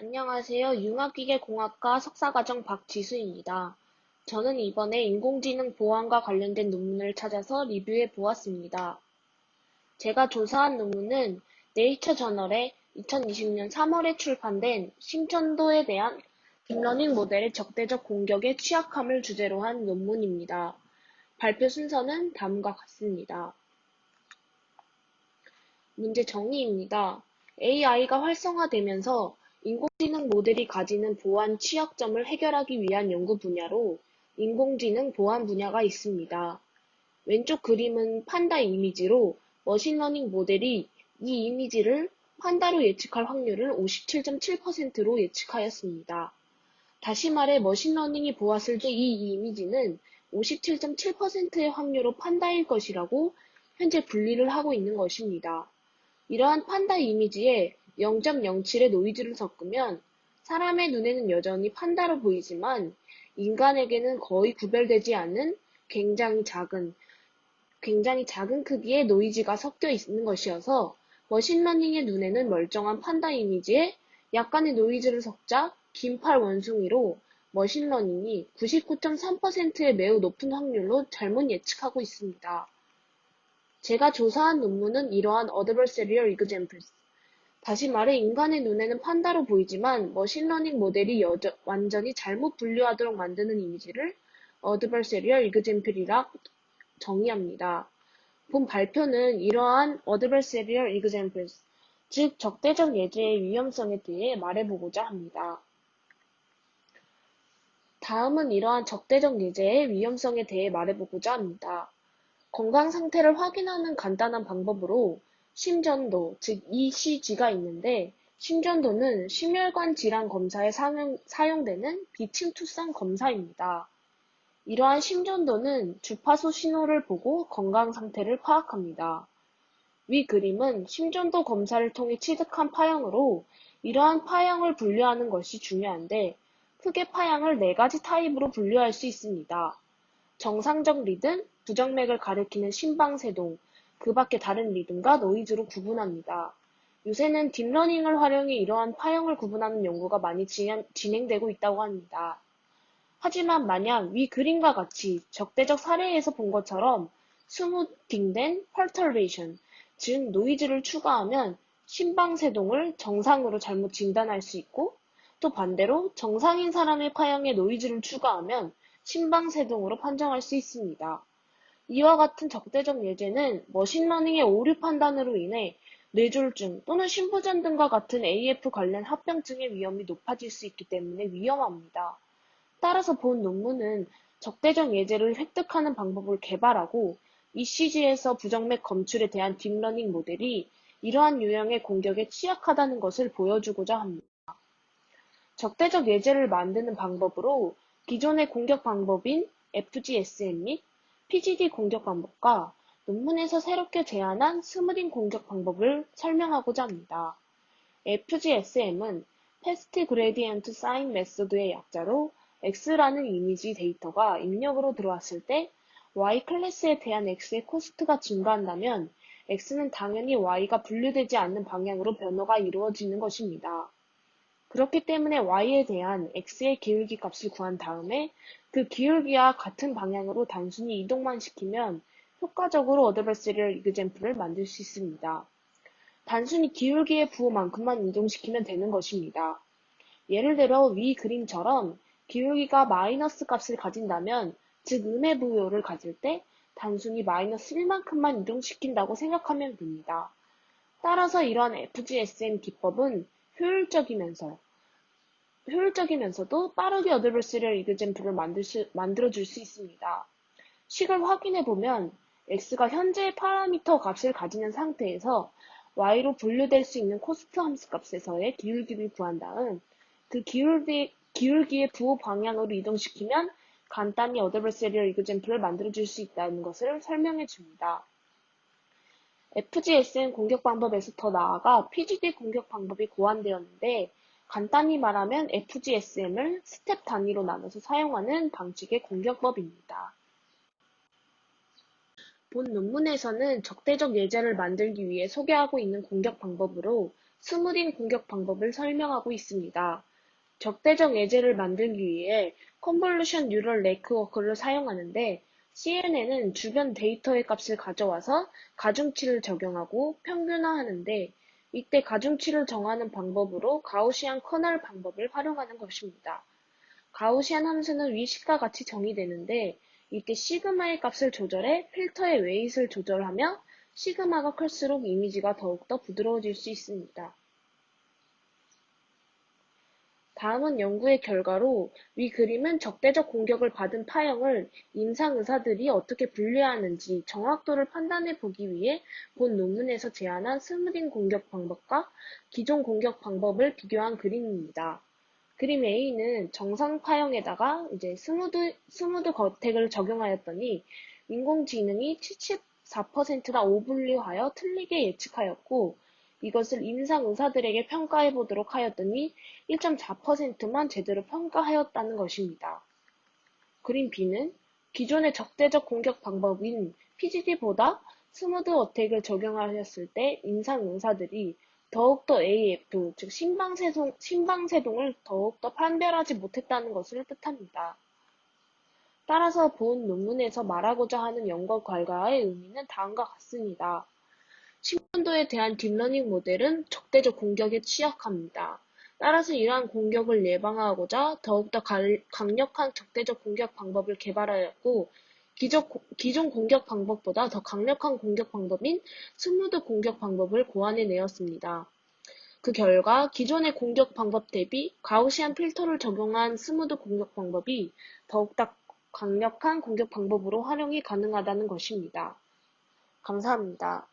안녕하세요. 융합기계공학과 석사과정 박지수입니다. 저는 이번에 인공지능 보안과 관련된 논문을 찾아서 리뷰해 보았습니다. 제가 조사한 논문은 네이처 저널에 2020년 3월에 출판된 심전도에 대한 딥러닝 모델의 적대적 공격에 취약함을 주제로 한 논문입니다. 발표 순서는 다음과 같습니다. 문제 정의입니다. AI가 활성화되면서 인공지능 모델이 가지는 보안 취약점을 해결하기 위한 연구 분야로 인공지능 보안 분야가 있습니다. 왼쪽 그림은 판다 이미지로 머신러닝 모델이 이 이미지를 판다로 예측할 확률을 57.7%로 예측하였습니다. 다시 말해 머신러닝이 보았을 때 이 이미지는 57.7%의 확률로 판다일 것이라고 현재 분리를 하고 있는 것입니다. 이러한 판다 이미지에 0.07의 노이즈를 섞으면 사람의 눈에는 여전히 판다로 보이지만 인간에게는 거의 구별되지 않는 굉장히 작은 크기의 노이즈가 섞여 있는 것이어서 머신러닝의 눈에는 멀쩡한 판다 이미지에 약간의 노이즈를 섞자 긴팔 원숭이로 머신러닝이 99.3%의 매우 높은 확률로 잘못 예측하고 있습니다. 제가 조사한 논문은 이러한 Adversarial Examples, 다시 말해 인간의 눈에는 판다로 보이지만 머신러닝 모델이 완전히 잘못 분류하도록 만드는 이미지를 Adversarial Example이라 정의합니다. 본 발표는 이러한 Adversarial Examples, 즉 적대적 예제의 위험성에 대해 말해보고자 합니다. 다음은 이러한 적대적 예제의 위험성에 대해 말해보고자 합니다. 건강 상태를 확인하는 간단한 방법으로 심전도, 즉 ECG가 있는데 심전도는 심혈관 질환 검사에 사용되는 비침투성 검사입니다. 이러한 심전도는 주파수 신호를 보고 건강 상태를 파악합니다. 위 그림은 심전도 검사를 통해 취득한 파형으로 이러한 파형을 분류하는 것이 중요한데 크게 파형을 4가지 타입으로 분류할 수 있습니다. 정상적 리듬, 부정맥을 가리키는 심방세동, 그 밖의 다른 리듬과 노이즈로 구분합니다. 요새는 딥러닝을 활용해 이러한 파형을 구분하는 연구가 많이 진행되고 있다고 합니다. 하지만 만약 위 그림과 같이 적대적 사례에서 본 것처럼 스무팅된 perturbation, 즉 노이즈를 추가하면 심방세동을 정상으로 잘못 진단할 수 있고 또 반대로 정상인 사람의 파형에 노이즈를 추가하면 심방세동으로 판정할 수 있습니다. 이와 같은 적대적 예제는 머신러닝의 오류 판단으로 인해 뇌졸중 또는 심부전 등과 같은 AF 관련 합병증의 위험이 높아질 수 있기 때문에 위험합니다. 따라서 본 논문은 적대적 예제를 획득하는 방법을 개발하고 ECG에서 부정맥 검출에 대한 딥러닝 모델이 이러한 유형의 공격에 취약하다는 것을 보여주고자 합니다. 적대적 예제를 만드는 방법으로 기존의 공격 방법인 FGSM 및 PGD 공격 방법과 논문에서 새롭게 제안한 스무딩 공격 방법을 설명하고자 합니다. FGSM은 Fast Gradient Sign Method의 약자로 X라는 이미지 데이터가 입력으로 들어왔을 때 Y 클래스에 대한 X의 코스트가 증가한다면 X는 당연히 Y가 분류되지 않는 방향으로 변화가 이루어지는 것입니다. 그렇기 때문에 y에 대한 x의 기울기 값을 구한 다음에 그 기울기와 같은 방향으로 단순히 이동만 시키면 효과적으로 adversarial example을 만들 수 있습니다. 단순히 기울기의 부호만큼만 이동시키면 되는 것입니다. 예를 들어 위 그림처럼 기울기가 마이너스 값을 가진다면, 즉 음의 부호를 가질 때 단순히 마이너스 1만큼만 이동시킨다고 생각하면 됩니다. 따라서 이러한 FGSM 기법은 효율적이면서도 빠르게 adversarial example을 만들어줄 수 있습니다. 식을 확인해보면 x가 현재의 파라미터 값을 가지는 상태에서 y로 분류될 수 있는 코스트 함수 값에서의 기울기를 구한 다음 그 기울기의 부호 방향으로 이동시키면 간단히 adversarial example을 만들어줄 수 있다는 것을 설명해 줍니다. FGSM 공격 방법에서 더 나아가 PGD 공격 방법이 고안되었는데 간단히 말하면 FGSM을 스텝 단위로 나눠서 사용하는 방식의 공격법입니다. 본 논문에서는 적대적 예제를 만들기 위해 소개하고 있는 공격 방법으로 스무딩 공격 방법을 설명하고 있습니다. 적대적 예제를 만들기 위해 컨볼루션 뉴럴 네트워크를 사용하는데 CNN은 주변 데이터의 값을 가져와서 가중치를 적용하고 평균화하는데 이때 가중치를 정하는 방법으로 가우시안 커널 방법을 활용하는 것입니다. 가우시안 함수는 위식과 같이 정의되는데 이때 시그마의 값을 조절해 필터의 웨이트를 조절하며 시그마가 클수록 이미지가 더욱더 부드러워질 수 있습니다. 다음은 연구의 결과로 위 그림은 적대적 공격을 받은 파형을 임상의사들이 어떻게 분류하는지 정확도를 판단해 보기 위해 본 논문에서 제안한 스무딩 공격 방법과 기존 공격 방법을 비교한 그림입니다. 그림 A는 정상 파형에다가 이제 스무드 거택을 적용하였더니 인공지능이 74%나 오분류하여 틀리게 예측하였고 이것을 임상 의사들에게 평가해 보도록 하였더니 1.4%만 제대로 평가하였다는 것입니다. 그림 B는 기존의 적대적 공격 방법인 PGD보다 스무드 어택을 적용하였을 때 임상 의사들이 더욱더 AF, 즉 심방세동을 더욱더 판별하지 못했다는 것을 뜻합니다. 따라서 본 논문에서 말하고자 하는 연구 결과의 의미는 다음과 같습니다. 신문도에 대한 딥러닝 모델은 적대적 공격에 취약합니다. 따라서 이러한 공격을 예방하고자 더욱더 강력한 적대적 공격 방법을 개발하였고, 기존 공격 방법보다 더 강력한 공격 방법인 스무드 공격 방법을 고안해내었습니다. 그 결과 기존의 공격 방법 대비 가우시안 필터를 적용한 스무드 공격 방법이 더욱더 강력한 공격 방법으로 활용이 가능하다는 것입니다. 감사합니다.